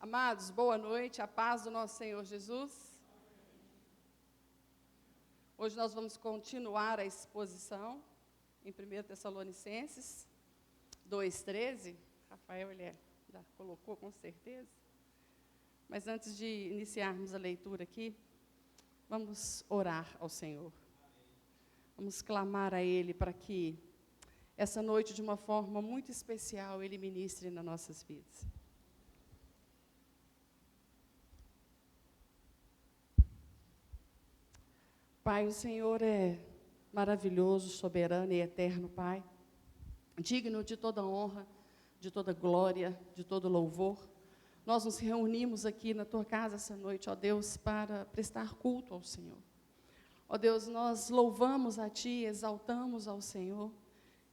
Amados, boa noite, a paz do nosso Senhor Jesus. Hoje nós vamos continuar a exposição em 1 Tessalonicenses 2,13. Rafael, já colocou com certeza. Mas antes de iniciarmos a leitura aqui, vamos orar ao Senhor. Vamos clamar a Ele para que essa noite, de uma forma muito especial, Ele ministre nas nossas vidas. Pai, o Senhor é maravilhoso, soberano e eterno, Pai, digno de toda honra, de toda glória, de todo louvor. Nós nos reunimos aqui na Tua casa essa noite, ó Deus, para prestar culto ao Senhor. Ó Deus, nós louvamos a Ti, exaltamos ao Senhor,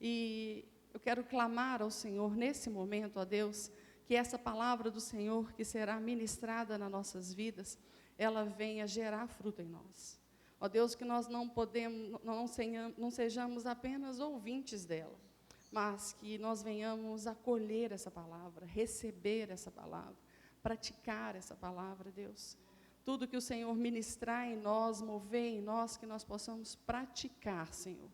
e eu quero clamar ao Senhor nesse momento, ó Deus, que essa palavra do Senhor que será ministrada nas nossas vidas, ela venha gerar fruto em nós. Ó Deus, que nós não sejamos apenas ouvintes dela, mas que nós venhamos acolher essa palavra, receber essa palavra, praticar essa palavra, Deus. Tudo que o Senhor ministrar em nós, mover em nós, que nós possamos praticar, Senhor.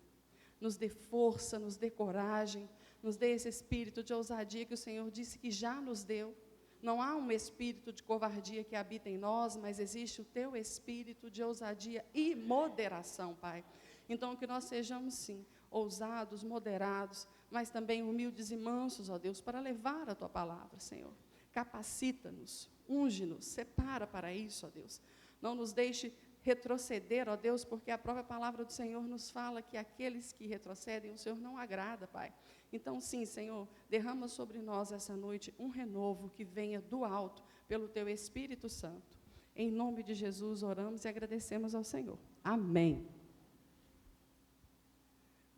Nos dê força, nos dê coragem, nos dê esse espírito de ousadia que o Senhor disse que já nos deu. Não há um espírito de covardia que habita em nós, mas existe o Teu espírito de ousadia e moderação, Pai. Então, que nós sejamos, sim, ousados, moderados, mas também humildes e mansos, ó Deus, para levar a Tua palavra, Senhor. Capacita-nos, unge-nos, separa para isso, ó Deus. Não nos deixe retroceder, ó Deus, porque a própria palavra do Senhor nos fala que aqueles que retrocedem, o Senhor não agrada, Pai. Então, sim, Senhor, derrama sobre nós essa noite um renovo que venha do alto, pelo Teu Espírito Santo. Em nome de Jesus, oramos e agradecemos ao Senhor. Amém.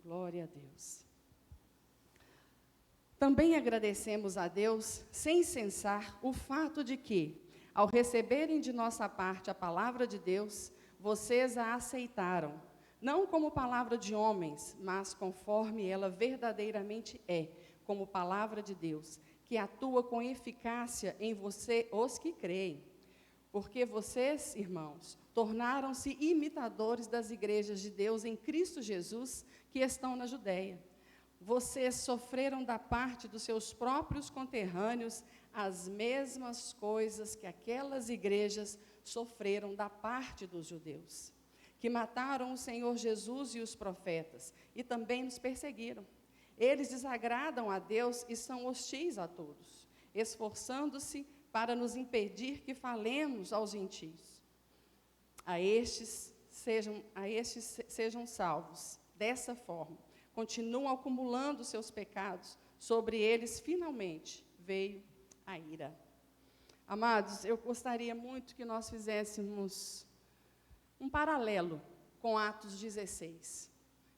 Glória a Deus. Também agradecemos a Deus, sem cessar, o fato de que, ao receberem de nossa parte a palavra de Deus, vocês a aceitaram, não como palavra de homens, mas conforme ela verdadeiramente é, como palavra de Deus, que atua com eficácia em você, os que creem. Porque vocês, irmãos, tornaram-se imitadores das igrejas de Deus em Cristo Jesus, que estão na Judéia. Vocês sofreram da parte dos seus próprios conterrâneos as mesmas coisas que aquelas igrejas sofreram da parte dos judeus, que mataram o Senhor Jesus e os profetas, e também nos perseguiram. Eles desagradam a Deus e são hostis a todos, esforçando-se para nos impedir que falemos aos gentios. A estes sejam salvos. Dessa forma, continuam acumulando seus pecados, sobre eles finalmente veio a ira. Amados, eu gostaria muito que nós fizéssemos um paralelo com Atos 16.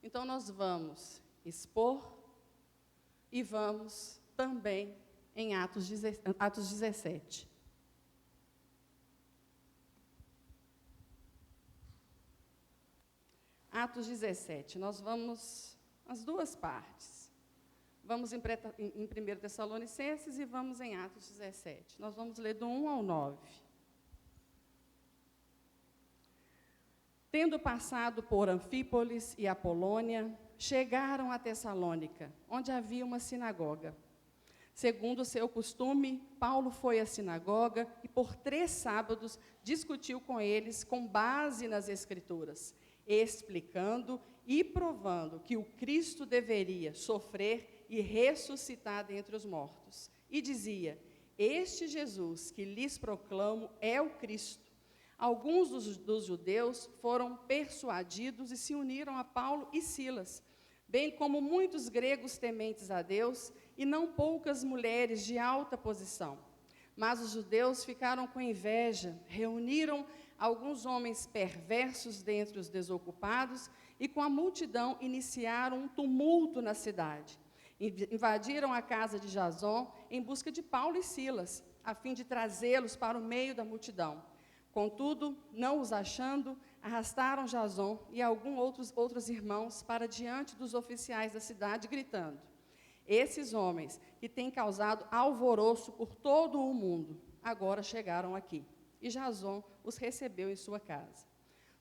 Então, nós vamos expor e vamos também em Atos 17. Atos 17, nós vamos as duas partes. Vamos em 1 Tessalonicenses e vamos em Atos 17. Nós vamos ler do 1 ao 9. Tendo passado por Anfípolis e Apolônia, chegaram a Tessalônica, onde havia uma sinagoga. Segundo o seu costume, Paulo foi à sinagoga e por 3 sábados discutiu com eles com base nas Escrituras, explicando e provando que o Cristo deveria sofrer e ressuscitar dentre os mortos. E dizia: este Jesus que lhes proclamo é o Cristo. Alguns dos judeus foram persuadidos e se uniram a Paulo e Silas, bem como muitos gregos tementes a Deus e não poucas mulheres de alta posição. Mas os judeus ficaram com inveja, reuniram alguns homens perversos dentre os desocupados e com a multidão iniciaram um tumulto na cidade. Invadiram a casa de Jason em busca de Paulo e Silas, a fim de trazê-los para o meio da multidão. Contudo, não os achando, arrastaram Jason e alguns outros irmãos para diante dos oficiais da cidade, gritando: esses homens que têm causado alvoroço por todo o mundo, agora chegaram aqui, e Jason os recebeu em sua casa.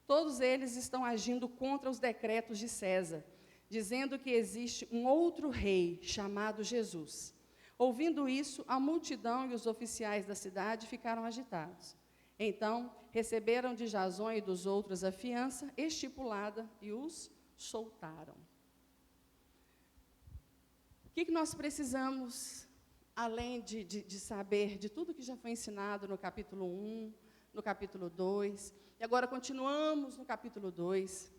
Todos eles estão agindo contra os decretos de César, dizendo que existe um outro rei chamado Jesus. Ouvindo isso, a multidão e os oficiais da cidade ficaram agitados. Então, receberam de Jason e dos outros a fiança estipulada e os soltaram. O que nós precisamos, além de saber de tudo que já foi ensinado no capítulo 1, no capítulo 2, e agora continuamos no capítulo 2.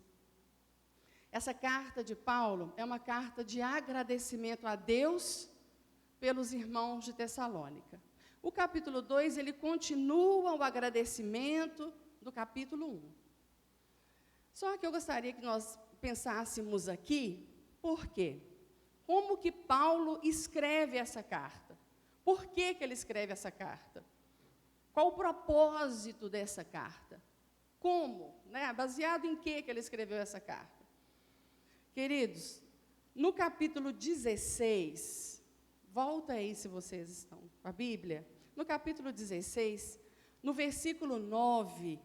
Essa carta de Paulo é uma carta de agradecimento a Deus pelos irmãos de Tessalônica. O capítulo 2, ele continua o agradecimento do capítulo 1. Só que eu gostaria que nós pensássemos aqui, por quê? Como que Paulo escreve essa carta? Por que ele escreve essa carta? Qual o propósito dessa carta? Como? Né? Baseado em que ele escreveu essa carta? Queridos, no capítulo 16, volta aí se vocês estão com a Bíblia, no capítulo 16, no versículo 9,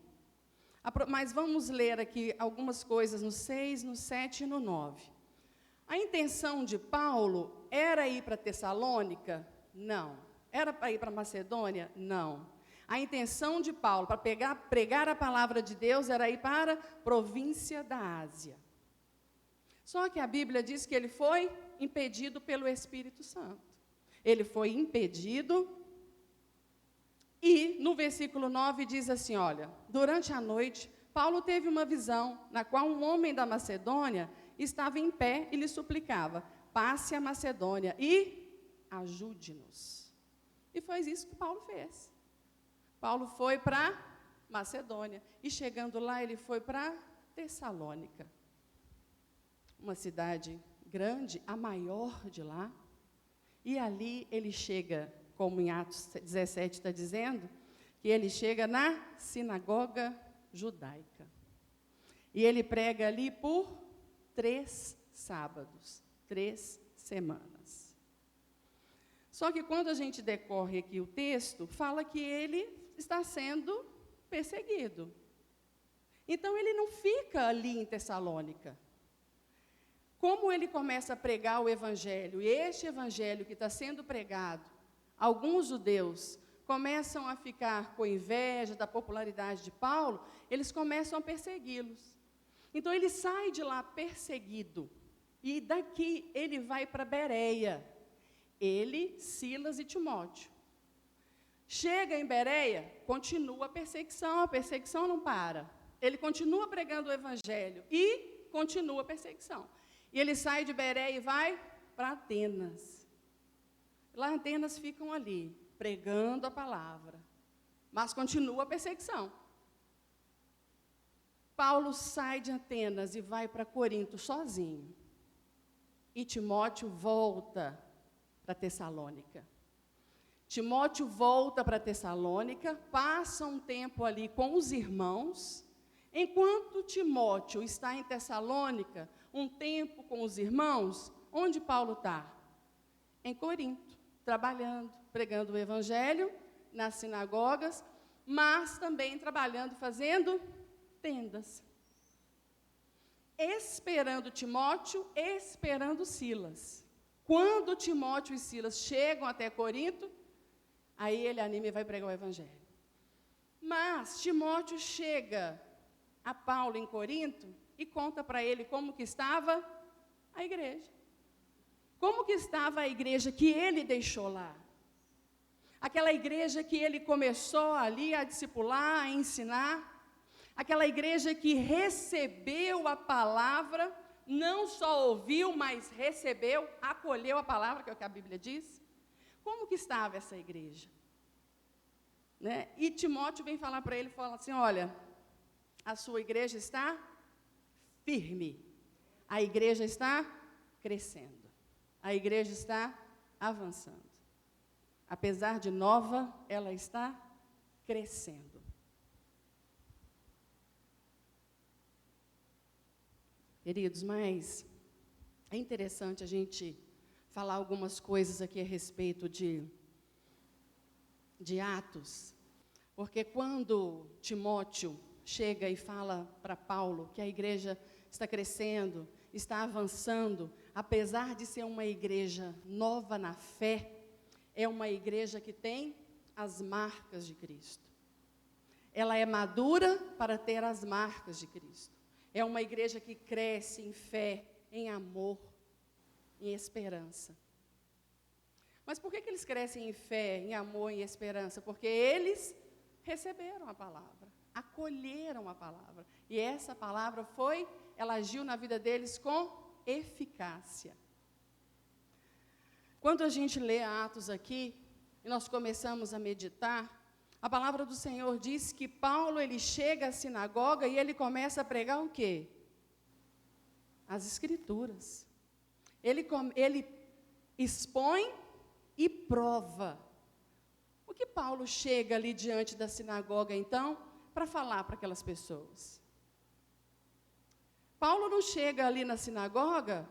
mas vamos ler aqui algumas coisas no 6, no 7 e no 9. A intenção de Paulo era ir para Tessalônica? Não. Era para ir para Macedônia? Não. A intenção de Paulo para pregar a palavra de Deus era ir para a província da Ásia. Só que a Bíblia diz que ele foi impedido pelo Espírito Santo. Ele foi impedido e no versículo 9 diz assim, olha, durante a noite, Paulo teve uma visão na qual um homem da Macedônia estava em pé e lhe suplicava, passe a Macedônia e ajude-nos. E foi isso que Paulo fez. Paulo foi para Macedônia e chegando lá ele foi para Tessalônica. Uma cidade grande, a maior de lá, e ali ele chega, como em Atos 17 está dizendo, que ele chega na sinagoga judaica. E ele prega ali por 3 sábados, 3 semanas. Só que quando a gente decorre aqui o texto, fala que ele está sendo perseguido. Então ele não fica ali em Tessalônica. Como ele começa a pregar o evangelho, e este evangelho que está sendo pregado, alguns judeus começam a ficar com inveja da popularidade de Paulo, eles começam a persegui-los. Então ele sai de lá perseguido, e daqui ele vai para Bereia, ele, Silas e Timóteo. Chega em Bereia, continua a perseguição não para. Ele continua pregando o evangelho e continua a perseguição. E ele sai de Bereia e vai para Atenas. Lá em Atenas ficam ali, pregando a palavra. Mas continua a perseguição. Paulo sai de Atenas e vai para Corinto sozinho. E Timóteo volta para Tessalônica. Timóteo volta para Tessalônica, passa um tempo ali com os irmãos. Enquanto Timóteo está em Tessalônica, um tempo com os irmãos, onde Paulo está? Em Corinto, trabalhando, pregando o evangelho nas sinagogas, mas também trabalhando, fazendo tendas. Esperando Timóteo, esperando Silas. Quando Timóteo e Silas chegam até Corinto, aí ele anima e vai pregar o evangelho. Mas Timóteo chega a Paulo em Corinto e conta para ele como que estava a igreja. Como que estava a igreja que ele deixou lá? Aquela igreja que ele começou ali a discipular, a ensinar. Aquela igreja que recebeu a palavra, não só ouviu, mas recebeu, acolheu a palavra, que é o que a Bíblia diz. Como que estava essa igreja? Né? E Timóteo vem falar para ele, fala assim, olha, a sua igreja está firme, a igreja está crescendo, a igreja está avançando. Apesar de nova, ela está crescendo. Queridos, mas é interessante a gente falar algumas coisas aqui a respeito de de Atos, porque quando Timóteo chega e fala para Paulo que a igreja está crescendo, está avançando, apesar de ser uma igreja nova na fé, é uma igreja que tem as marcas de Cristo. Ela é madura para ter as marcas de Cristo. É uma igreja que cresce em fé, em amor, em esperança. Mas por que eles crescem em fé, em amor e em esperança? Porque eles receberam a palavra, acolheram a palavra. E essa palavra ela agiu na vida deles com eficácia. Quando a gente lê Atos aqui, e nós começamos a meditar, a palavra do Senhor diz que Paulo, ele chega à sinagoga e ele começa a pregar o quê? As Escrituras. Ele expõe e prova. O que Paulo chega ali diante da sinagoga, então, para falar para aquelas pessoas? Paulo não chega ali na sinagoga,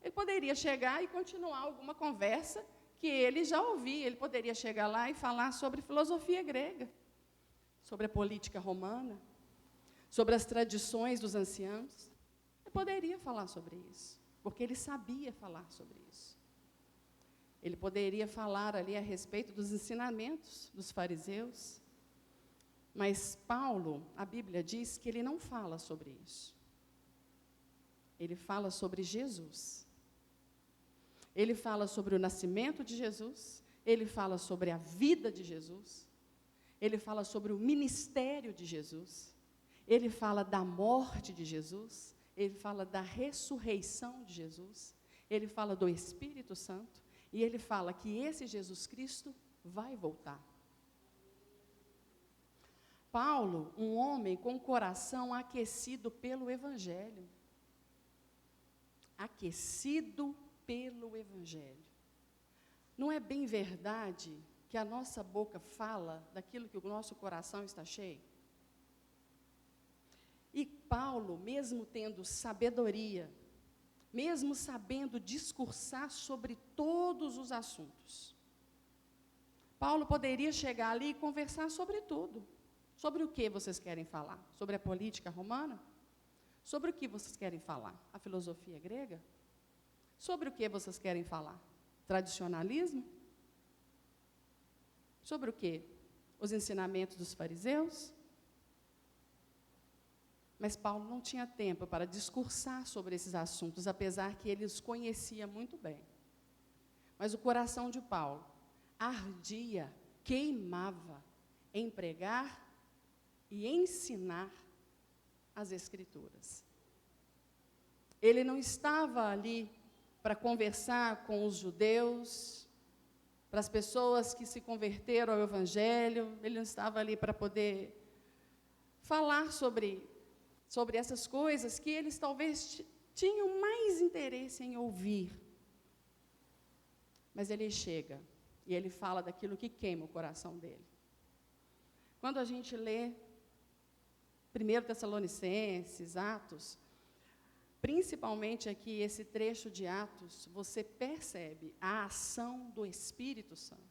ele poderia chegar e continuar alguma conversa que ele já ouvia. Ele poderia chegar lá e falar sobre filosofia grega, sobre a política romana, sobre as tradições dos anciãos. Ele poderia falar sobre isso, porque ele sabia falar sobre isso. Ele poderia falar ali a respeito dos ensinamentos dos fariseus, mas Paulo, a Bíblia diz que ele não fala sobre isso. Ele fala sobre Jesus. Ele fala sobre o nascimento de Jesus, ele fala sobre a vida de Jesus, ele fala sobre o ministério de Jesus, ele fala da morte de Jesus, ele fala da ressurreição de Jesus, ele fala do Espírito Santo, e ele fala que esse Jesus Cristo vai voltar. Paulo, um homem com o coração aquecido pelo Evangelho, aquecido pelo Evangelho. Não é bem verdade que a nossa boca fala daquilo que o nosso coração está cheio? E Paulo, mesmo tendo sabedoria, mesmo sabendo discursar sobre todos os assuntos, Paulo poderia chegar ali e conversar sobre tudo. Sobre o que vocês querem falar? Sobre a política romana? Sobre o que vocês querem falar? A filosofia grega? Sobre o que vocês querem falar? Tradicionalismo? Sobre o que? Os ensinamentos dos fariseus? Mas Paulo não tinha tempo para discursar sobre esses assuntos, apesar que ele os conhecia muito bem. Mas o coração de Paulo ardia, queimava em pregar e ensinar as Escrituras. Ele não estava ali para conversar com os judeus, para as pessoas que se converteram ao Evangelho, ele não estava ali para poder falar sobre essas coisas que eles talvez tinham mais interesse em ouvir. Mas ele chega e ele fala daquilo que queima o coração dele. Quando a gente lê 1 Tessalonicenses, Atos, principalmente aqui esse trecho de Atos, você percebe a ação do Espírito Santo.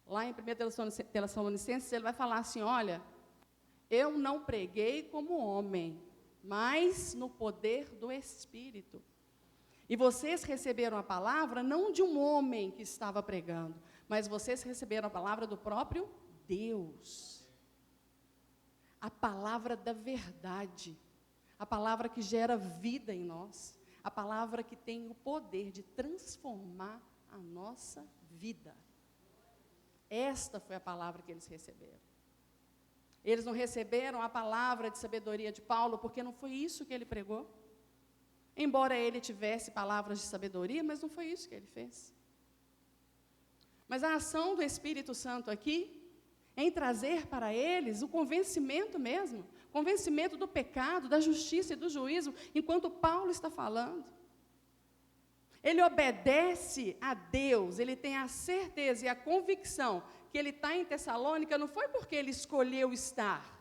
Lá em 1 Tessalonicenses, ele vai falar assim, olha, eu não preguei como homem, mas no poder do Espírito. E vocês receberam a palavra não de um homem que estava pregando, mas vocês receberam a palavra do próprio Deus. A palavra da verdade, a palavra que gera vida em nós, a palavra que tem o poder de transformar a nossa vida. Esta foi a palavra que eles receberam. Eles não receberam a palavra de sabedoria de Paulo, porque não foi isso que ele pregou. Embora ele tivesse palavras de sabedoria, mas não foi isso que ele fez. Mas a ação do Espírito Santo aqui, em trazer para eles o convencimento mesmo, convencimento do pecado, da justiça e do juízo, enquanto Paulo está falando. Ele obedece a Deus, ele tem a certeza e a convicção que ele está em Tessalônica, não foi porque ele escolheu estar.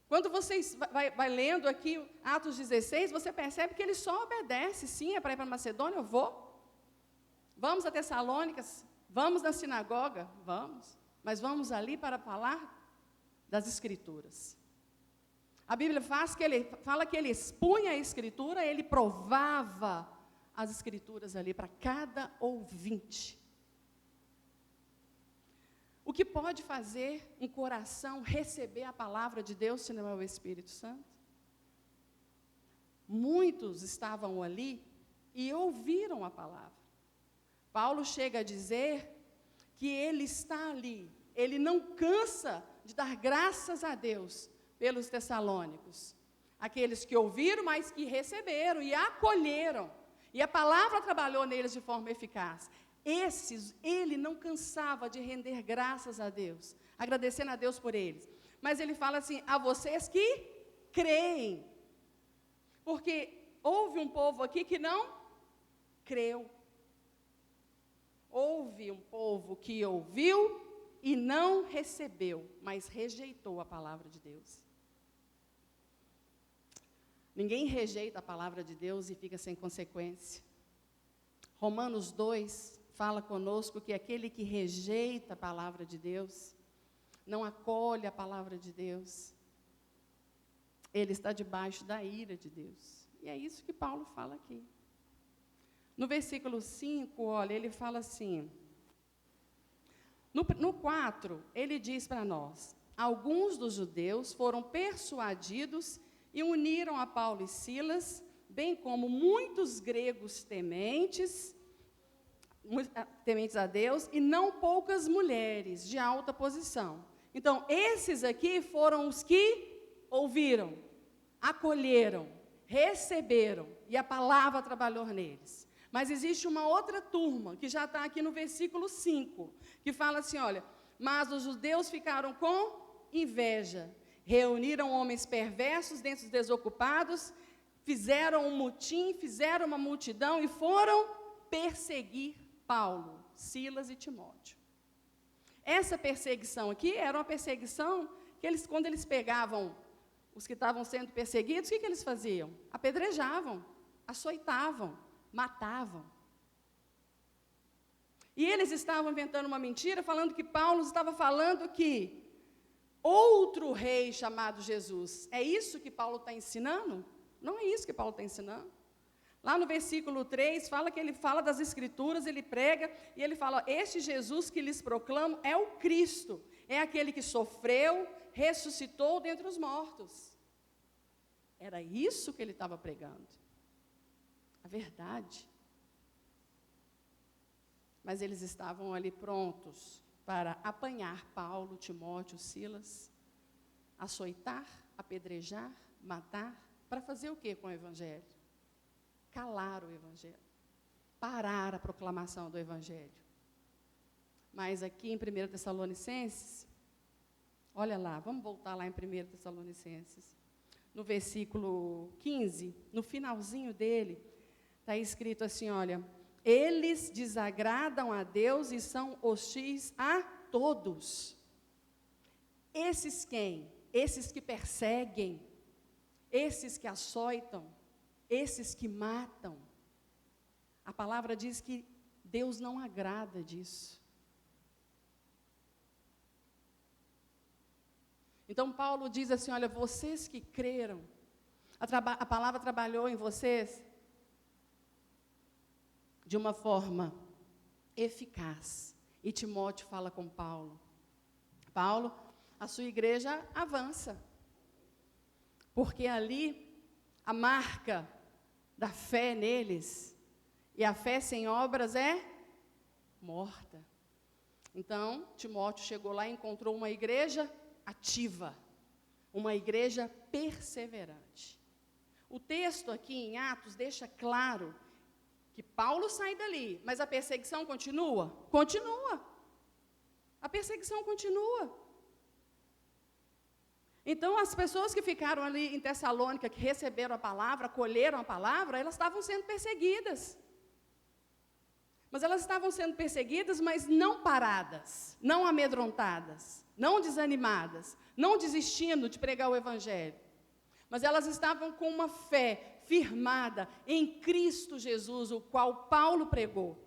Quando você vai lendo aqui Atos 16, você percebe que ele só obedece. Sim, é para ir para Macedônia, eu vou. Vamos a Tessalônica, Vamos na sinagoga? Vamos. Mas vamos ali para falar das Escrituras. A Bíblia fala que ele expunha a Escritura, ele provava as Escrituras ali para cada ouvinte. O que pode fazer um coração receber a palavra de Deus se não é o Espírito Santo? Muitos estavam ali e ouviram a palavra. Paulo chega a dizer que ele está ali, ele não cansa de dar graças a Deus pelos tessalônicos. Aqueles que ouviram, mas que receberam e acolheram. E a palavra trabalhou neles de forma eficaz. Esses, ele não cansava de render graças a Deus, agradecendo a Deus por eles. Mas ele fala assim, a vocês que creem. Porque houve um povo aqui que não creu. Houve um povo que ouviu e não recebeu, mas rejeitou a palavra de Deus. Ninguém rejeita a palavra de Deus e fica sem consequência. Romanos 2 fala conosco que aquele que rejeita a palavra de Deus, não acolhe a palavra de Deus, ele está debaixo da ira de Deus. E é isso que Paulo fala aqui. No versículo 5, olha, ele fala assim, no 4, ele diz para nós, alguns dos judeus foram persuadidos e uniram a Paulo e Silas, bem como muitos gregos tementes a Deus, e não poucas mulheres de alta posição. Então, esses aqui foram os que ouviram, acolheram, receberam, e a palavra trabalhou neles. Mas existe uma outra turma, que já está aqui no versículo 5, que fala assim, olha, mas os judeus ficaram com inveja, reuniram homens perversos dentre os desocupados, fizeram um motim, fizeram uma multidão e foram perseguir Paulo, Silas e Timóteo. Essa perseguição aqui era uma perseguição que quando eles pegavam os que estavam sendo perseguidos, o que eles faziam? Apedrejavam, açoitavam, matavam. E eles estavam inventando uma mentira, falando que Paulo estava falando que outro rei chamado Jesus. É isso que Paulo está ensinando? Não é isso que Paulo está ensinando. Lá no versículo 3, fala que ele fala das Escrituras, ele prega, e ele fala, este Jesus que lhes proclamo é o Cristo, é aquele que sofreu, ressuscitou dentre os mortos. Era isso que ele estava pregando. A verdade. Mas eles estavam ali prontos para apanhar Paulo, Timóteo, Silas, açoitar, apedrejar, matar, para fazer o que com o Evangelho? Calar o Evangelho, parar a proclamação do Evangelho. Mas aqui em 1 Tessalonicenses, olha lá, vamos voltar lá em 1 Tessalonicenses, no versículo 15, no finalzinho dele, está escrito assim, olha, eles desagradam a Deus e são hostis a todos. Esses quem? Esses que perseguem, esses que açoitam, esses que matam. A palavra diz que Deus não agrada disso. Então Paulo diz assim, olha, vocês que creram, a palavra trabalhou em vocês de uma forma eficaz. E Timóteo fala com Paulo, Paulo, a sua igreja avança, porque ali a marca da fé neles, e a fé sem obras é morta. Então, Timóteo chegou lá e encontrou uma igreja ativa, uma igreja perseverante. O texto aqui em Atos deixa claro que Paulo sai dali, mas a perseguição continua? Continua. A perseguição continua. Então, as pessoas que ficaram ali em Tessalônica, que receberam a palavra, acolheram a palavra, elas estavam sendo perseguidas. Mas elas estavam sendo perseguidas, mas não paradas, não amedrontadas, não desanimadas, não desistindo de pregar o Evangelho. Mas elas estavam com uma fé firmada em Cristo Jesus, o qual Paulo pregou.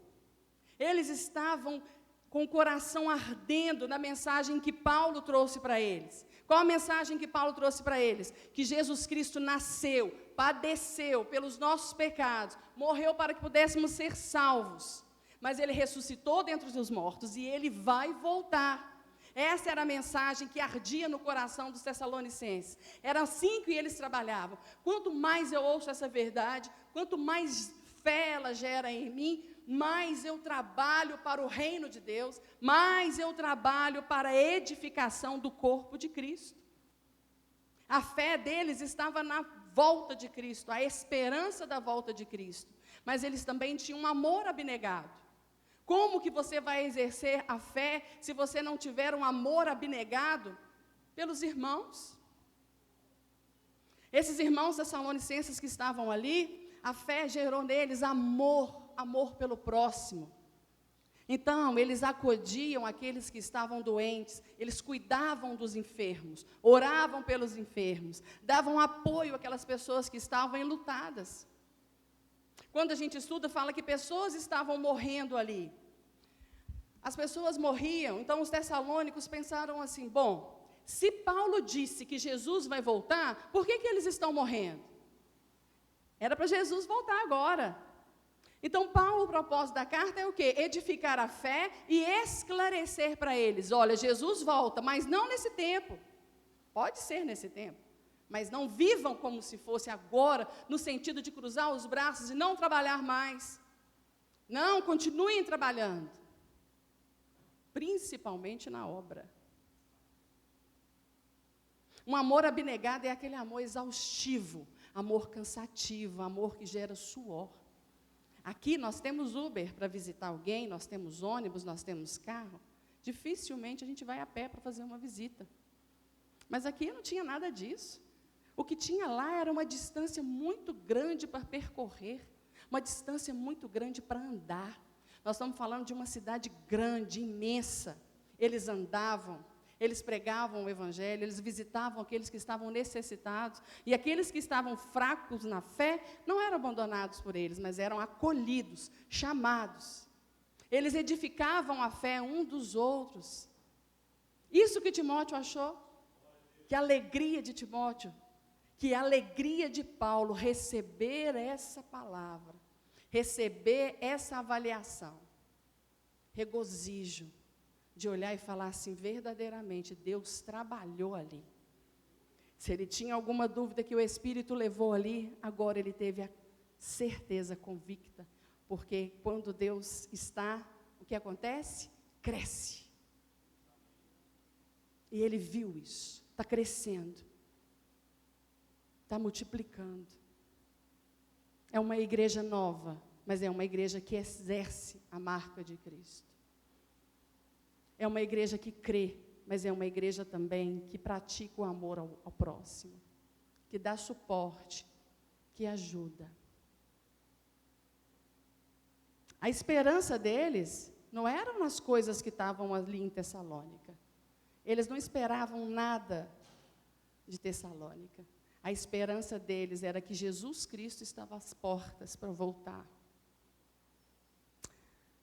Eles estavam com o coração ardendo na mensagem que Paulo trouxe para eles. Qual a mensagem que Paulo trouxe para eles? Que Jesus Cristo nasceu, padeceu pelos nossos pecados, morreu para que pudéssemos ser salvos, mas Ele ressuscitou dentre os mortos e Ele vai voltar. Essa era a mensagem que ardia no coração dos tessalonicenses. Era assim que eles trabalhavam. Quanto mais eu ouço essa verdade, quanto mais fé ela gera em mim, mais eu trabalho para o reino de Deus, mais eu trabalho para a edificação do corpo de Cristo. A fé deles estava na volta de Cristo, a esperança da volta de Cristo. Mas eles também tinham um amor abnegado. Como que você vai exercer a fé se você não tiver um amor abnegado pelos irmãos? Esses irmãos tessalonicenses que estavam ali, a fé gerou neles amor pelo próximo. Então, eles acudiam aqueles que estavam doentes, eles cuidavam dos enfermos, oravam pelos enfermos, davam apoio àquelas pessoas que estavam enlutadas. Quando a gente estuda, fala que pessoas estavam morrendo ali. As pessoas morriam, então os tessalônicos pensaram assim, bom, se Paulo disse que Jesus vai voltar, por que eles estão morrendo? Era para Jesus voltar agora. Então, Paulo, o propósito da carta é o quê? Edificar a fé e esclarecer para eles, olha, Jesus volta, mas não nesse tempo. Pode ser nesse tempo, mas não vivam como se fosse agora, no sentido de cruzar os braços e não trabalhar mais. Não, continuem trabalhando. Principalmente na obra. Um amor abnegado é aquele amor exaustivo, amor cansativo, amor que gera suor. Aqui nós temos Uber para visitar alguém, nós temos ônibus, nós temos carro. Dificilmente a gente vai a pé para fazer uma visita. Mas aqui não tinha nada disso. O que tinha lá era uma distância muito grande para percorrer, uma distância muito grande para andar. Nós estamos falando de uma cidade grande, imensa. Eles andavam, eles pregavam o Evangelho, eles visitavam aqueles que estavam necessitados, e aqueles que estavam fracos na fé não eram abandonados por eles, mas eram acolhidos, chamados. Eles edificavam a fé um dos outros. Isso que Timóteo achou, que alegria de Timóteo, que alegria de Paulo receber essa palavra, receber essa avaliação, regozijo, de olhar e falar assim, verdadeiramente, Deus trabalhou ali. Se ele tinha alguma dúvida que o Espírito levou ali, agora ele teve a certeza convicta, porque quando Deus está, o que acontece? Cresce. E ele viu isso, está crescendo, está multiplicando. É uma igreja nova, mas é uma igreja que exerce a marca de Cristo. É uma igreja que crê, mas é uma igreja também que pratica o amor ao próximo, que dá suporte, que ajuda. A esperança deles não era nas coisas que estavam ali em Tessalônica. Eles não esperavam nada de Tessalônica. A esperança deles era que Jesus Cristo estava às portas para voltar.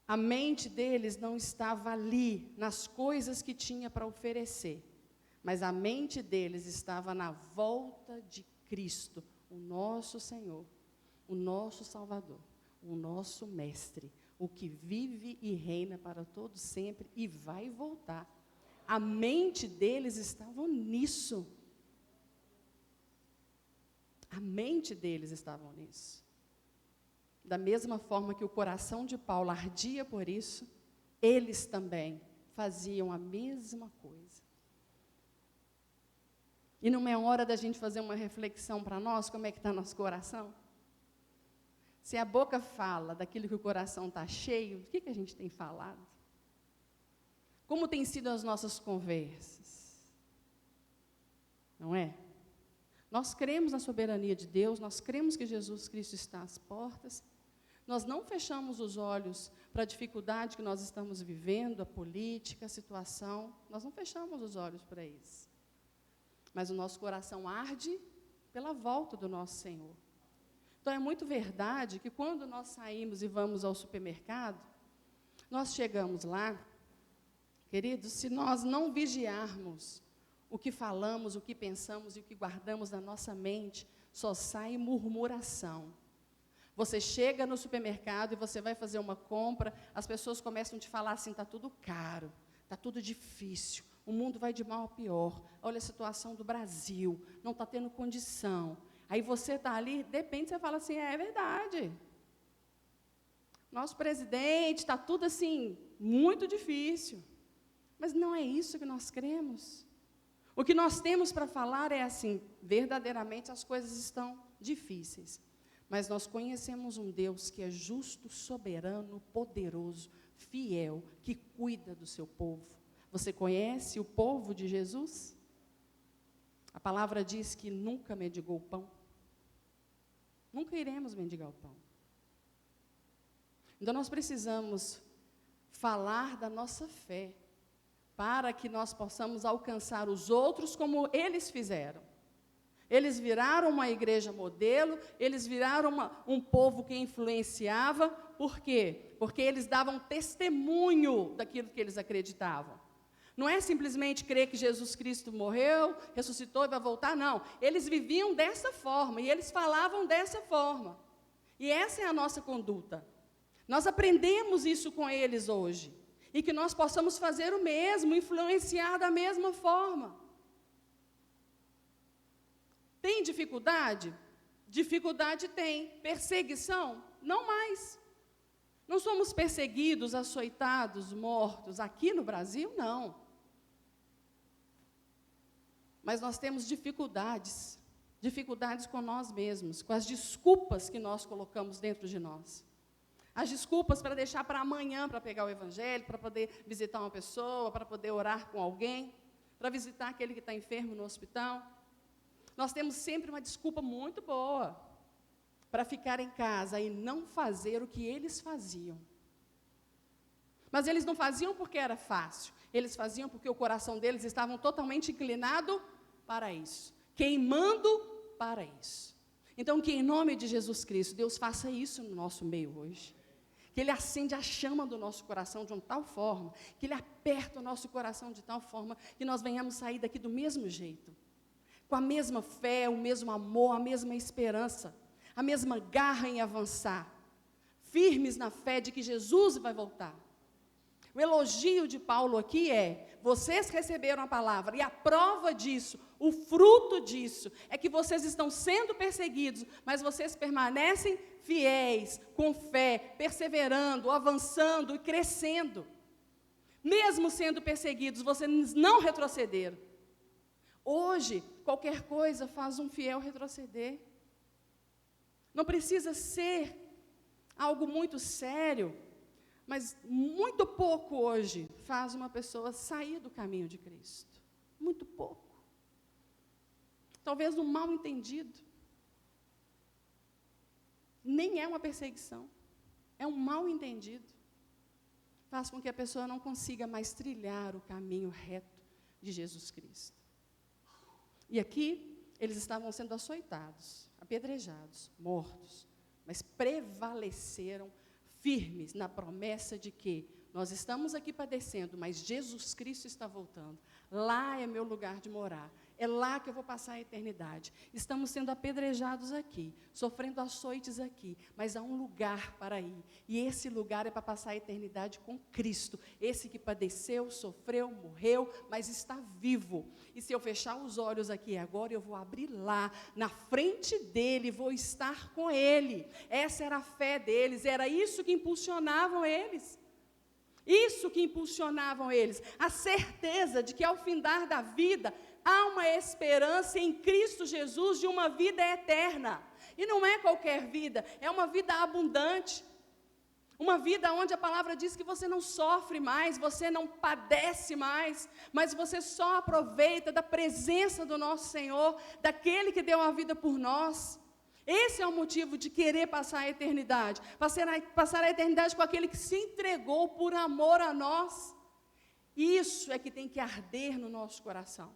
A mente deles não estava ali, nas coisas que tinha para oferecer, mas a mente deles estava na volta de Cristo, o nosso Senhor, o nosso Salvador, o nosso Mestre, o que vive e reina para todo sempre e vai voltar. A mente deles estava nisso. A mente deles estava nisso. Da mesma forma que o coração de Paulo ardia por isso, eles também faziam a mesma coisa. E não é hora da gente fazer uma reflexão para nós, como é que está nosso coração? Se a boca fala daquilo que o coração está cheio, o que a gente tem falado? Como têm sido as nossas conversas? Não é? Nós cremos na soberania de Deus, nós cremos que Jesus Cristo está às portas, nós não fechamos os olhos para a dificuldade que nós estamos vivendo, a política, a situação, nós não fechamos os olhos para isso. Mas o nosso coração arde pela volta do nosso Senhor. Então é muito verdade que quando nós saímos e vamos ao supermercado, nós chegamos lá Queridos, se nós não vigiarmos o que falamos, o que pensamos e o que guardamos na nossa mente, só sai murmuração. Você chega no supermercado e você vai fazer uma compra, as pessoas começam a te falar assim, está tudo caro, está tudo difícil, o mundo vai de mal a pior, olha a situação do Brasil, não está tendo condição. Aí você está ali, de repente você fala assim, é verdade. Nosso presidente, está tudo assim, muito difícil. Mas não é isso que nós cremos. O que nós temos para falar é assim, verdadeiramente as coisas estão difíceis. Mas nós conhecemos um Deus que é justo, soberano, poderoso, fiel, que cuida do seu povo. Você conhece o povo de Jesus? A palavra diz que nunca mendigou pão. Nunca iremos mendigar o pão. Então nós precisamos falar da nossa fé, para que nós possamos alcançar os outros como eles fizeram. Eles viraram uma igreja modelo, eles viraram um povo que influenciava. Por quê? Porque eles davam testemunho daquilo que eles acreditavam. Não é simplesmente crer que Jesus Cristo morreu, ressuscitou e vai voltar, não. Eles viviam dessa forma e eles falavam dessa forma. E essa é a nossa conduta. Nós aprendemos isso com eles hoje. E que nós possamos fazer o mesmo, influenciar da mesma forma. Tem dificuldade? Dificuldade tem. Perseguição? Não mais. Não somos perseguidos, açoitados, mortos. Aqui no Brasil, não. Mas nós temos dificuldades. Dificuldades com nós mesmos, com as desculpas que nós colocamos dentro de nós. As desculpas para deixar para amanhã, para pegar o evangelho, para poder visitar uma pessoa, para poder orar com alguém, para visitar aquele que está enfermo no hospital. Nós temos sempre uma desculpa muito boa para ficar em casa e não fazer o que eles faziam. Mas eles não faziam porque era fácil, eles faziam porque o coração deles estava totalmente inclinado para isso, queimando para isso. Então, que em nome de Jesus Cristo, Deus faça isso no nosso meio hoje. Que Ele acende a chama do nosso coração de uma tal forma, que Ele aperta o nosso coração de tal forma, que nós venhamos sair daqui do mesmo jeito, com a mesma fé, o mesmo amor, a mesma esperança, a mesma garra em avançar, firmes na fé de que Jesus vai voltar. O elogio de Paulo aqui é, vocês receberam a palavra, e a prova disso, o fruto disso, é que vocês estão sendo perseguidos, mas vocês permanecem fiéis, com fé, perseverando, avançando e crescendo. Mesmo sendo perseguidos, vocês não retrocederam. Hoje, qualquer coisa faz um fiel retroceder. Não precisa ser algo muito sério, mas muito pouco hoje faz uma pessoa sair do caminho de Cristo. Muito pouco. Talvez um mal entendido. Nem é uma perseguição, é um mal entendido. Faz com que a pessoa não consiga mais trilhar o caminho reto de Jesus Cristo. E aqui, eles estavam sendo açoitados, apedrejados, mortos, mas prevaleceram firmes na promessa de que nós estamos aqui padecendo, mas Jesus Cristo está voltando. Lá é meu lugar de morar. É lá que eu vou passar a eternidade. Estamos sendo apedrejados aqui, sofrendo açoites aqui, mas há um lugar para ir. E esse lugar é para passar a eternidade com Cristo. Esse que padeceu, sofreu, morreu, mas está vivo. E se eu fechar os olhos aqui agora, eu vou abrir lá, na frente dele, vou estar com ele. Essa era a fé deles, era isso que impulsionavam eles. Isso que impulsionavam eles. A certeza de que ao findar da vida, há uma esperança em Cristo Jesus de uma vida eterna. E não é qualquer vida, é uma vida abundante. Uma vida onde a palavra diz que você não sofre mais, você não padece mais, mas você só aproveita da presença do nosso Senhor, daquele que deu a vida por nós. Esse é o motivo de querer passar a eternidade. Passar a eternidade com aquele que se entregou por amor a nós. Isso é que tem que arder no nosso coração.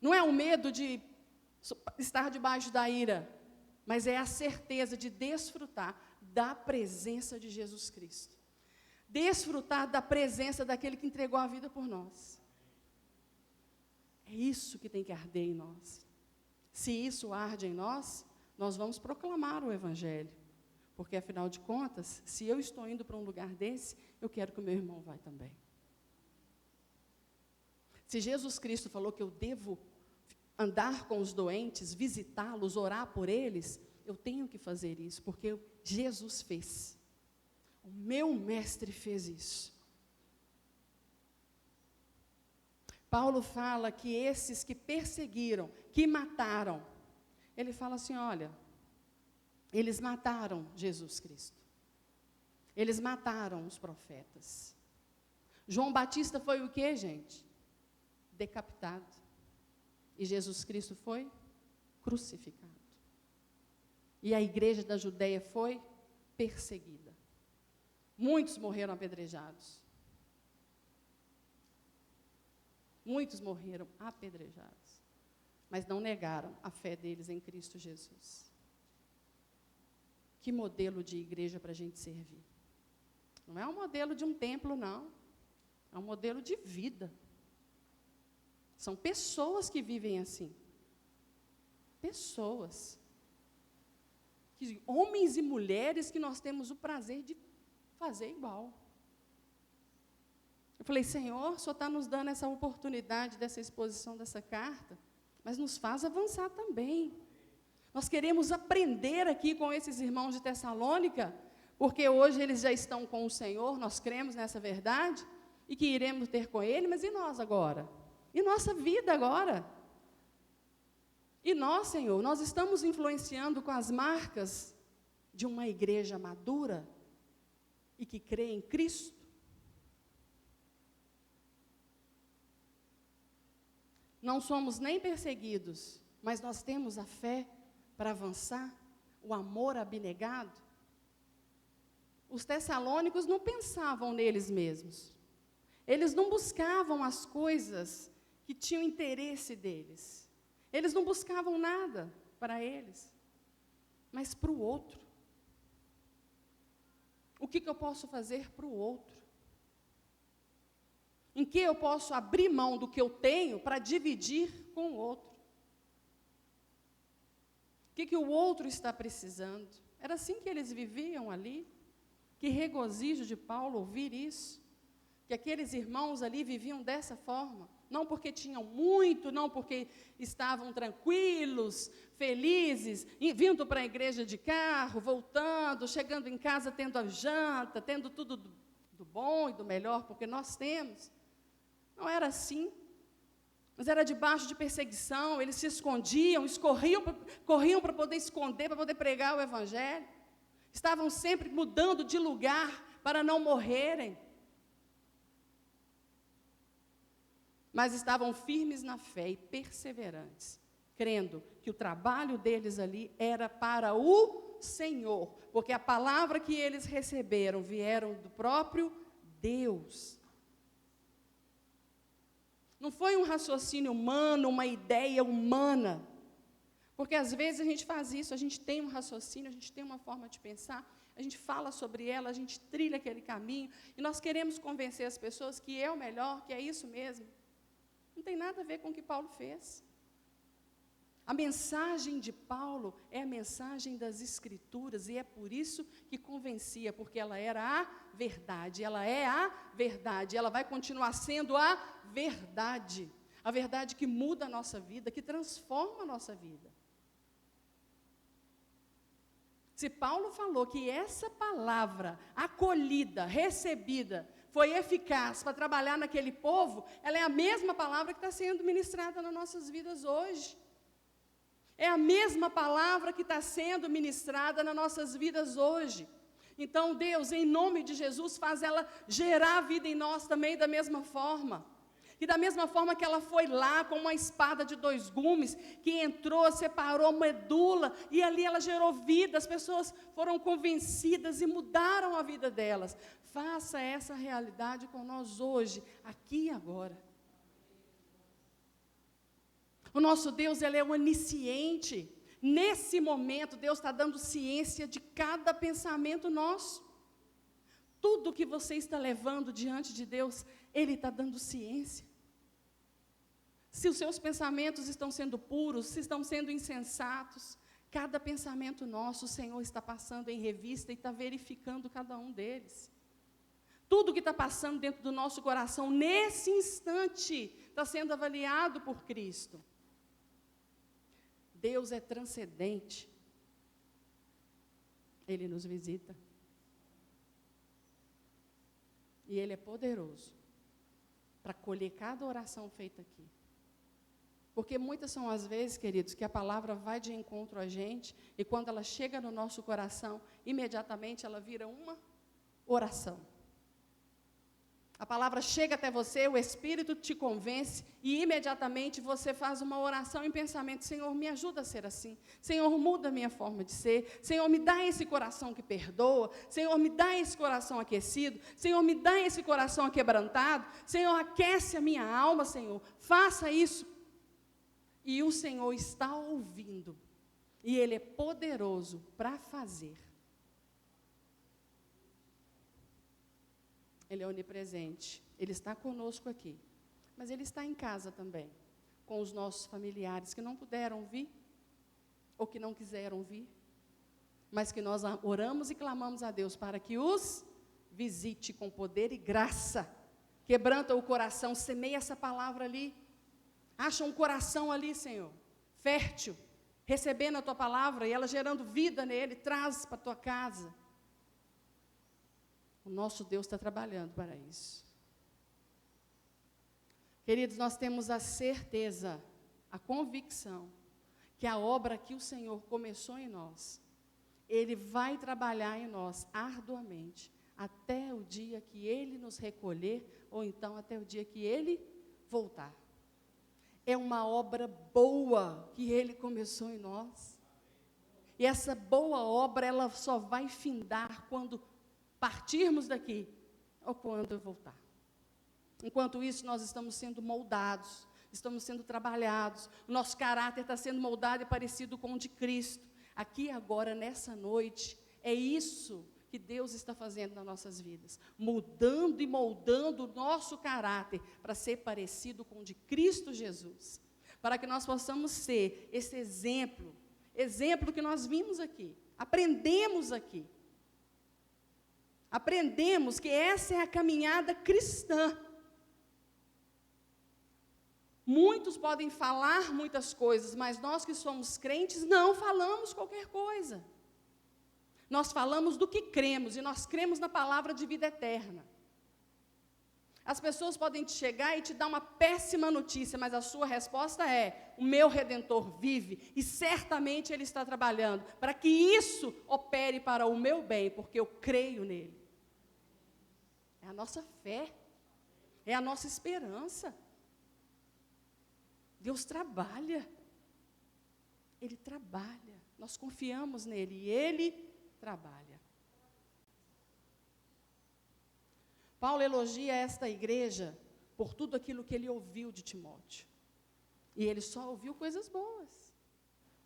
Não é o medo de estar debaixo da ira, mas é a certeza de desfrutar da presença de Jesus Cristo. desfrutar da presença daquele que entregou a vida por nós. É isso que tem que arder em nós. Se isso arde em nós, nós vamos proclamar o Evangelho. Porque, afinal de contas, se eu estou indo para um lugar desse, eu quero que o meu irmão vá também. Se Jesus Cristo falou que eu devo andar com os doentes, visitá-los, orar por eles, eu tenho que fazer isso, porque Jesus fez. O meu mestre fez isso. Paulo fala que esses que perseguiram, que mataram, ele fala assim, olha, eles mataram Jesus Cristo. Eles mataram os profetas. João Batista foi o quê, gente? Decapitado. E Jesus Cristo foi crucificado. E a igreja da Judeia foi perseguida. Muitos morreram apedrejados. Muitos morreram apedrejados. Mas não negaram a fé deles em Cristo Jesus. Que modelo de igreja para a gente servir? Não é um modelo de um templo, não. É um modelo de vida. São pessoas que vivem assim. Pessoas. Homens e mulheres que nós temos o prazer de fazer igual. Eu falei, Senhor, o Senhor está nos dando essa oportunidade dessa exposição dessa carta, mas nos faz avançar também. Nós queremos aprender aqui com esses irmãos de Tessalônica, porque hoje eles já estão com o Senhor, nós cremos nessa verdade, e que iremos ter com Ele, mas e nós agora? E nossa vida agora? E nós, Senhor, nós estamos influenciando com as marcas de uma igreja madura e que crê em Cristo? Não somos nem perseguidos, mas nós temos a fé para avançar, o amor abnegado. Os tessalônicos não pensavam neles mesmos. Eles não buscavam as coisas que tinham interesse deles. Eles não buscavam nada para eles, mas para o outro. O que eu posso fazer para o outro? Em que eu posso abrir mão do que eu tenho para dividir com o outro? O que o outro está precisando? Era assim que eles viviam ali. Que regozijo de Paulo ouvir isso. Que aqueles irmãos ali viviam dessa forma. Não porque tinham muito, não porque estavam tranquilos, felizes, vindo para a igreja de carro, voltando, chegando em casa, tendo a janta, tendo tudo do bom e do melhor, porque nós temos. Não era assim. Mas era debaixo de perseguição, eles se escondiam, corriam para poder esconder, para poder pregar o Evangelho. Estavam sempre mudando de lugar para não morrerem. Mas estavam firmes na fé e perseverantes, crendo que o trabalho deles ali era para o Senhor, porque a palavra que eles receberam vieram do próprio Deus. Não foi um raciocínio humano, uma ideia humana. Porque às vezes a gente faz isso, a gente tem um raciocínio, a gente tem uma forma de pensar, a gente fala sobre ela, a gente trilha aquele caminho, e nós queremos convencer as pessoas que é o melhor, que é isso mesmo. Não tem nada a ver com o que Paulo fez. A mensagem de Paulo é a mensagem das Escrituras, e é por isso que convencia, porque ela era a verdade, ela é a verdade, ela vai continuar sendo a verdade que muda a nossa vida, que transforma a nossa vida. Se Paulo falou que essa palavra acolhida, recebida, foi eficaz para trabalhar naquele povo, ela é a mesma palavra que está sendo ministrada nas nossas vidas hoje. É a mesma palavra que está sendo ministrada nas nossas vidas hoje. Então, Deus, em nome de Jesus, faz ela gerar vida em nós também da mesma forma. E da mesma forma que ela foi lá com uma espada de 2 gumes, que entrou, separou a medula, e ali ela gerou vida, as pessoas foram convencidas e mudaram a vida delas. Faça essa realidade com nós hoje, aqui e agora. O nosso Deus, Ele é onisciente. Nesse momento, Deus está dando ciência de cada pensamento nosso. tudo que você está levando diante de Deus, Ele está dando ciência. Se os seus pensamentos estão sendo puros, se estão sendo insensatos, cada pensamento nosso, o Senhor está passando em revista e está verificando cada um deles. Tudo que está passando dentro do nosso coração, nesse instante, está sendo avaliado por Cristo. Deus é transcendente. Ele nos visita. E Ele é poderoso para colher cada oração feita aqui. Porque muitas são as vezes, queridos, que a palavra vai de encontro a gente, e quando ela chega no nosso coração, imediatamente ela vira uma oração. A palavra chega até você, o Espírito te convence, e imediatamente você faz uma oração em pensamento: Senhor, me ajuda a ser assim. Senhor, muda a minha forma de ser. Senhor, me dá esse coração que perdoa. Senhor, me dá esse coração aquecido. Senhor, me dá esse coração aquebrantado. Senhor, aquece a minha alma, Senhor. Faça isso. E o Senhor está ouvindo, e Ele é poderoso para fazer. Ele é onipresente, Ele está conosco aqui, mas Ele está em casa também, com os nossos familiares que não puderam vir, ou que não quiseram vir, mas que nós oramos e clamamos a Deus para que os visite com poder e graça, quebranta o coração, semeia essa palavra ali, acha um coração ali, Senhor, fértil, recebendo a Tua palavra e ela gerando vida nele, traz para a Tua casa. O nosso Deus está trabalhando para isso. Queridos, nós temos a certeza, a convicção, que a obra que o Senhor começou em nós, Ele vai trabalhar em nós arduamente, até o dia que Ele nos recolher, ou então até o dia que Ele voltar. É uma obra boa que Ele começou em nós. E essa boa obra, ela só vai findar quando partirmos daqui, ou quando voltar. Enquanto isso, nós estamos sendo moldados, estamos sendo trabalhados, o nosso caráter está sendo moldado e parecido com o de Cristo. Aqui agora, nessa noite, é isso que Deus está fazendo nas nossas vidas, mudando e moldando o nosso caráter para ser parecido com o de Cristo Jesus, para que nós possamos ser esse exemplo que nós vimos aqui, aprendemos aqui. Aprendemos que essa é a caminhada cristã. Muitos podem falar muitas coisas, mas nós que somos crentes não falamos qualquer coisa. Nós falamos do que cremos, e nós cremos na palavra de vida eterna. As pessoas podem te chegar e te dar uma péssima notícia, mas a sua resposta é: o meu Redentor vive, e certamente Ele está trabalhando, para que isso opere para o meu bem, porque eu creio nele. É a nossa fé, é a nossa esperança. Deus trabalha, Ele trabalha, nós confiamos nele e Ele trabalha. Paulo elogia esta igreja por tudo aquilo que ele ouviu de Timóteo. E ele só ouviu coisas boas.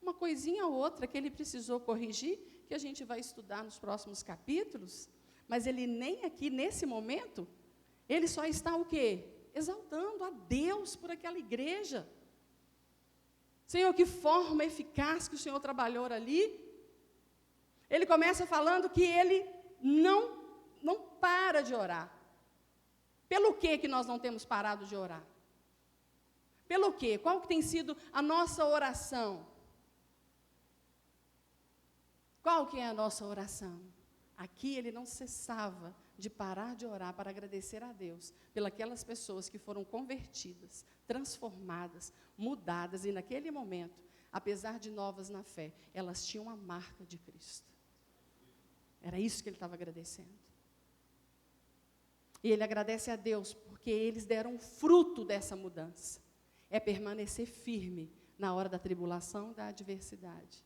Uma coisinha ou outra que ele precisou corrigir, que a gente vai estudar nos próximos capítulos, mas ele nem aqui, nesse momento, ele só está o quê? Exaltando a Deus por aquela igreja. Senhor, que forma eficaz que o Senhor trabalhou ali. Ele começa falando que ele não para de orar. Pelo que nós não temos parado de orar? Pelo quê? Qual que tem sido a nossa oração? Qual que é a nossa oração? Aqui ele não cessava de parar de orar para agradecer a Deus pelas pessoas que foram convertidas, transformadas, mudadas, e naquele momento, apesar de novas na fé, elas tinham a marca de Cristo. Era isso que ele estava agradecendo. E ele agradece a Deus porque eles deram fruto dessa mudança. É permanecer firme na hora da tribulação e da adversidade.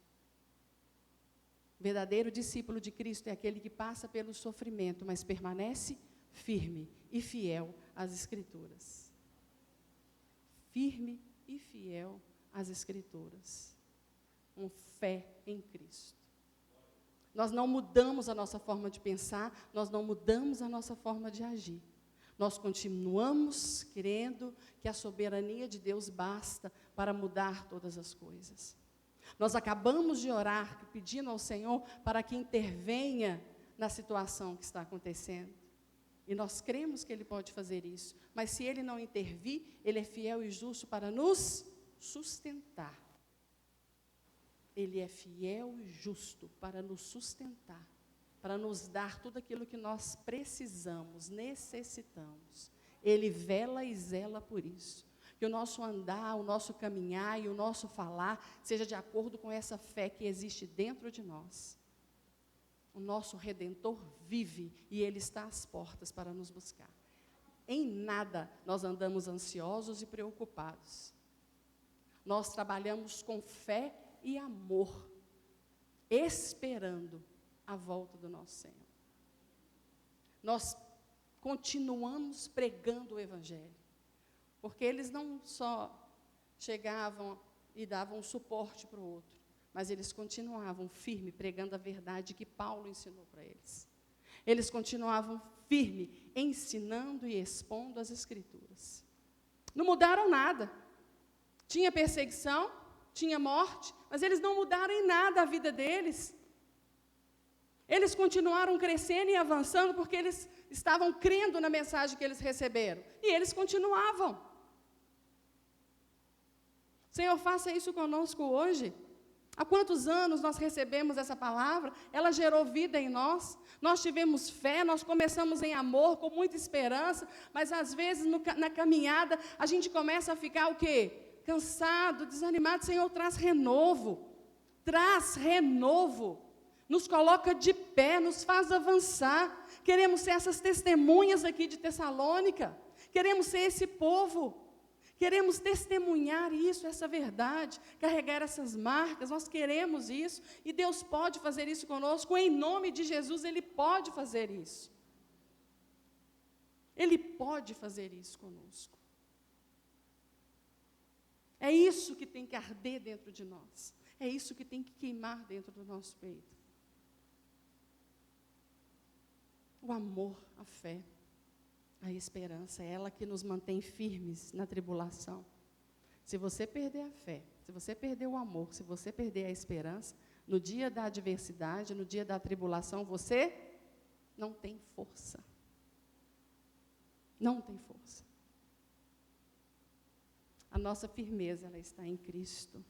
O verdadeiro discípulo de Cristo é aquele que passa pelo sofrimento, mas permanece firme e fiel às Escrituras. Firme e fiel às Escrituras. Com fé em Cristo. Nós não mudamos a nossa forma de pensar, nós não mudamos a nossa forma de agir. Nós continuamos crendo que a soberania de Deus basta para mudar todas as coisas. Nós acabamos de orar, pedindo ao Senhor para que intervenha na situação que está acontecendo. E nós cremos que Ele pode fazer isso. Mas se Ele não intervir, Ele é fiel e justo para nos sustentar. Ele é fiel e justo para nos sustentar, para nos dar tudo aquilo que nós precisamos, necessitamos. Ele vela e zela por isso. Que o nosso andar, o nosso caminhar e o nosso falar seja de acordo com essa fé que existe dentro de nós. O nosso Redentor vive e Ele está às portas para nos buscar. Em nada nós andamos ansiosos e preocupados. Nós trabalhamos com fé e amor, esperando a volta do nosso Senhor. Nós continuamos pregando o Evangelho, porque eles não só chegavam e davam suporte para o outro, mas eles continuavam firme pregando a verdade que Paulo ensinou para eles. Eles continuavam firme ensinando e expondo as Escrituras. Não mudaram nada. Tinha perseguição, tinha morte, mas eles não mudaram em nada a vida deles. Eles continuaram crescendo e avançando porque eles estavam crendo na mensagem que eles receberam. E eles continuavam. Senhor, faça isso conosco hoje. Há quantos anos nós recebemos essa palavra? Ela gerou vida em nós. Nós tivemos fé, nós começamos em amor, com muita esperança, mas às vezes na caminhada a gente começa a ficar o quê? Cansado, desanimado. Senhor, traz renovo. Traz renovo. Nos coloca de pé, nos faz avançar. Queremos ser essas testemunhas aqui de Tessalônica. Queremos ser esse povo. Queremos testemunhar isso, essa verdade, carregar essas marcas, nós queremos isso, e Deus pode fazer isso conosco, em nome de Jesus, Ele pode fazer isso. Ele pode fazer isso conosco. É isso que tem que arder dentro de nós, é isso que tem que queimar dentro do nosso peito. O amor, a fé. A esperança é ela que nos mantém firmes na tribulação. Se você perder a fé, se você perder o amor, se você perder a esperança, no dia da adversidade, no dia da tribulação, você não tem força. Não tem força. A nossa firmeza, ela está em Cristo.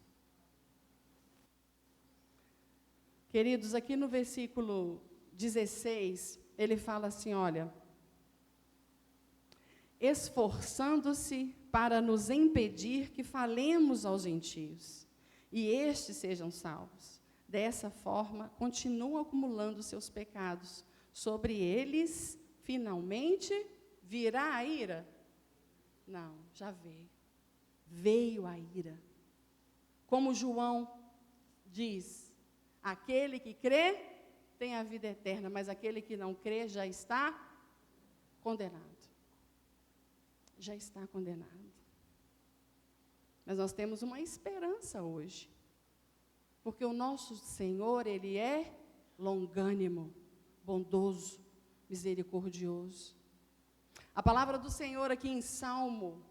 Queridos, aqui no versículo 16, ele fala assim, olha, esforçando-se para nos impedir que falemos aos gentios, e estes sejam salvos. Dessa forma, continuam acumulando seus pecados. Sobre eles, finalmente, virá a ira? Não, já veio. Veio a ira. Como João diz, aquele que crê tem a vida eterna, mas aquele que não crê já está condenado. Já está condenado. Mas nós temos uma esperança hoje. Porque o nosso Senhor, Ele é longânimo, bondoso, misericordioso. A palavra do Senhor aqui em Salmo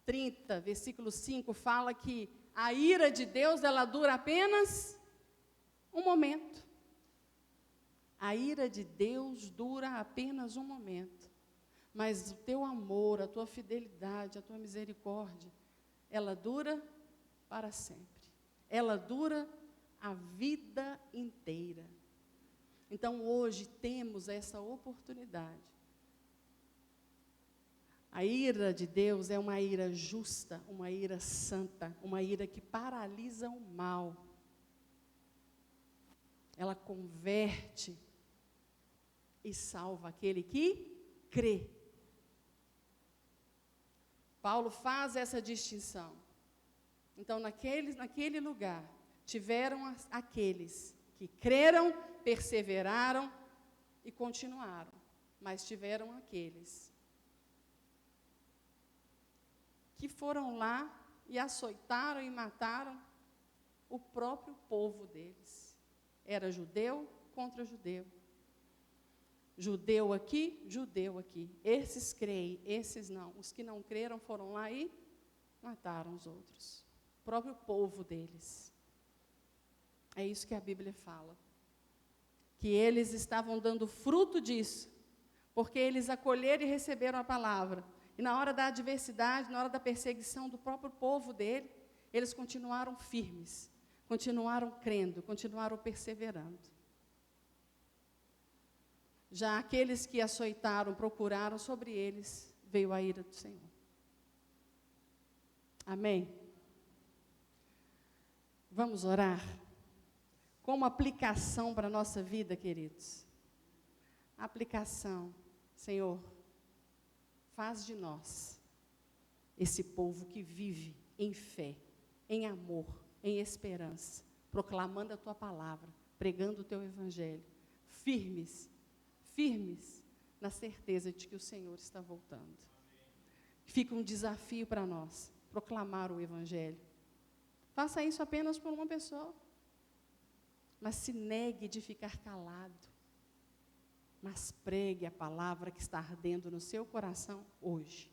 30, versículo 5, fala que a ira de Deus, ela dura apenas um momento. A ira de Deus dura apenas um momento. Mas o teu amor, a tua fidelidade, a tua misericórdia, ela dura para sempre. Ela dura a vida inteira. Então, hoje, temos essa oportunidade. A ira de Deus é uma ira justa, uma ira santa, uma ira que paralisa o mal. Ela converte e salva aquele que crê. Paulo faz essa distinção. Então, naquele lugar, tiveram aqueles que creram, perseveraram e continuaram. Mas tiveram aqueles que foram lá e açoitaram e mataram o próprio povo deles. Era judeu contra judeu. Judeu aqui, judeu aqui. Esses creem, esses não. Os que não creram foram lá e mataram os outros. O próprio povo deles. É isso que a Bíblia fala. Que eles estavam dando fruto disso, porque eles acolheram e receberam a palavra. E na hora da adversidade, na hora da perseguição do próprio povo dele, eles continuaram firmes, continuaram crendo, continuaram perseverando. Já aqueles que açoitaram, procuraram, sobre eles veio a ira do Senhor. Amém? Vamos orar? Como aplicação para a nossa vida, queridos. Aplicação. Senhor, faz de nós esse povo que vive em fé, em amor, em esperança, proclamando a Tua palavra, pregando o Teu evangelho, firmes na certeza de que o Senhor está voltando. Fica um desafio para nós, proclamar o evangelho. Faça isso apenas por uma pessoa, mas se negue de ficar calado, mas pregue a palavra que está ardendo no seu coração hoje.